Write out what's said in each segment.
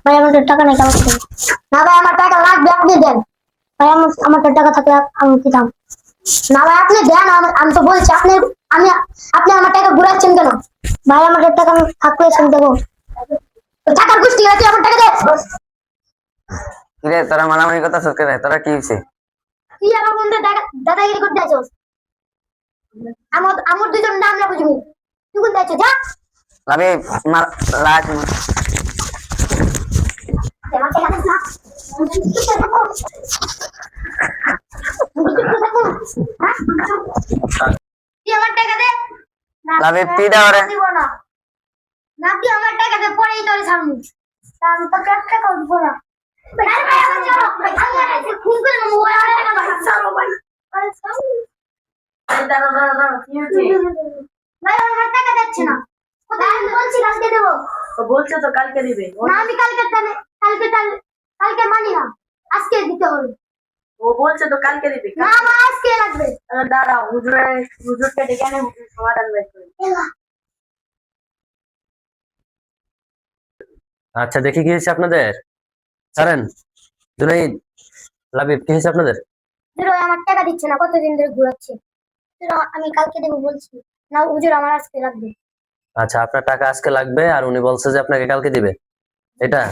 ভাই আমাদের টাকা নেই, কেমন করবো? না ভাই আমার টাকা লাগবে, আপনি দেন। ভাই আমার তো টাকা থাকলে আমি দিতাম। না ভাই আপনি দেন, আমি তো বলছি আপনি, আমি আপনি আমার টাকা ঘুরাচ্ছেন কেন? ভাই আমাদের টাকা থাকলে শুনতে দেবো। টাকার গোষ্ঠী আছে, আমার টাকা দে। কিরে তোরা মারামারি কথা সরকার তোরা কি হয়েছে? তুই আমার বন্ধু দাদাগিরি করতে আছো। আমার দুজন নাম না বুঝবি, তুই কোন যাচ্ছ যা। লাভে লাজ আমার টাকা দে না। তুই আমার টাকা দে। লাভে তুই দাও রে। দিব না, না তুই আমার টাকা দে, পরেই তোর সামনে আমি তো একটা করবো না। আরে ভাই আমার চলো, আমার কাছে খুন করে নেবো, ওই আমার টাকা ভাই চলো ভাই। আরে চলো, দাঁড়া কি হয়েছে? ভাই আমার টাকা দিচ্ছে না। কোথায় আমি বলছি কালকে দেবো। তো বলছে তো কালকে দিবে। না আমি কালকে মানি না, আজকে দিতে হবে। ও বলছে তো কালকে দিবে। না আমার আজকে লাগবে। দাঁড়াও, হুজুরকে ডেকে আনে, হুজুর সমাধান বের করে। আচ্ছা দেখি কি হয়েছে আপনাদের। ছাড়েন জুনাইদ, লাবিব কি হয়েছে আপনাদের? হুজুর আমার টাকা দিচ্ছে না, কতদিন ধরে ঘুরাচ্ছে। হুজুর আমি কালকে দেবো বলছি, না হুজুর আমার আজকে লাগবে। আচ্ছা আপনার টাকা আজকে লাগবে আর উনি বলছে যে আপনাকে কালকে দিবে, এটা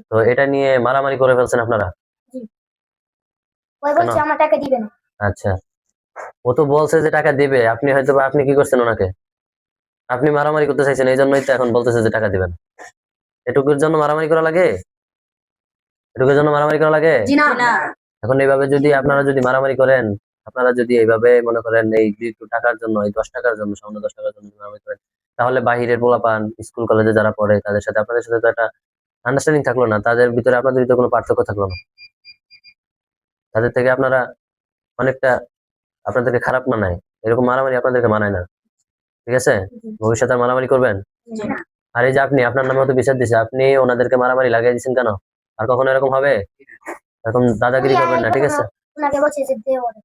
তো এটা নিয়ে মারামারি করে ফেলছেন আপনারা। জি, ওই বলছে আমার টাকা দিবে না। আচ্ছা ও তো বলছে যে টাকা দিবে, আপনি হয়তো বা আপনি কি করছেন ওনাকে, আপনি মারামারি করতে চাইছেন এই জন্যই তো এখন বলতেছে যে টাকা দিবেন। এটুকুর জন্য মারামারি করা লাগে? এটুকুর জন্য মারামারি করা লাগে? জি না। এখন এইভাবে যদি আপনারা যদি মারামারি করেন, আপনারা যদি এইভাবে মনে করেন এই 2 টাকার জন্য, এই 10 টাকার জন্য, সামান্য 10 টাকার জন্য মারামারি করেন, তাহলে বাহিরের পোলাপান স্কুল কলেজে যারা পড়ে তাদের সাথে আপনাদের সাথে তো একটা আন্ডারস্ট্যান্ডিং থাকলো না, তাদের ভিতরে আপনাদের ভিতরে কোনো পার্থক্য থাকলো না, তাদের থেকে আপনারা অনেকটা আপনাদেরকে খারাপ মানায়, এরকম মারামারি আপনাদেরকে মানায় না, ঠিক আছে? ভবিষ্যতে আর মারামারি করবেন? জি না। আর এই যে আপনি আপনার নামে তো বিচার দিচ্ছে, আপনি ওনাদেরকে মারামারি লাগিয়ে দিচ্ছেন কেন? আর কখনো এরকম হবে? এরকম দাদাগিরি করবেন না, ঠিক আছে? ওনাকে বলছে যে দে ওরে,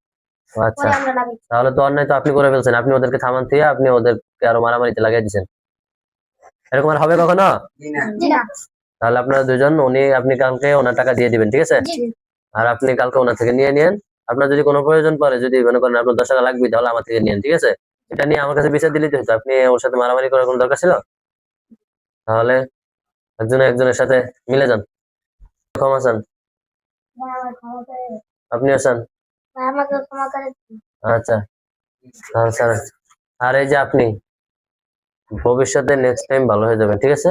ও আচ্ছা, পরে আমরা লাগি। তাহলে তো অন্যায় তো আপনি করে ফেলছেন, আপনি ওদেরকে থামান দিয়ে আপনি ওদেরকে আরো মারামারিতে লাগিয়ে দিচ্ছেন, এরকম আর হবে কখনো? জি না। তাহলে আপনারা দুজন আপনি কালকে ওনার টাকা দিয়ে দিবেন, ঠিক আছে? জি জি। আর আপনি কালকে ওনার থেকে নিয়ে নিন। আপনার যদি কোনো প্রয়োজন পড়ে, যদি মনে করেন আপনার 10 টাকা লাগবে, তাহলে আমার থেকে নিন, ঠিক আছে? এটা নিয়ে আমার কাছে বিচার দিলেই তো হতো, আপনি ওর সাথে মারামারি করার কোনো দরকার ছিল? তাহলে একজনের সাথে মিলে যান, ক্ষমা চান, ভাই আমার ক্ষমা করে, আপনি আছেন। ভাই আমাকে ক্ষমা করে দিন। আচ্ছা তাহলে স্যার, আর এই যে আপনি ভবিষ্যতে নেক্সট টাইম ভালো হয়ে যাবেন, ঠিক আছে?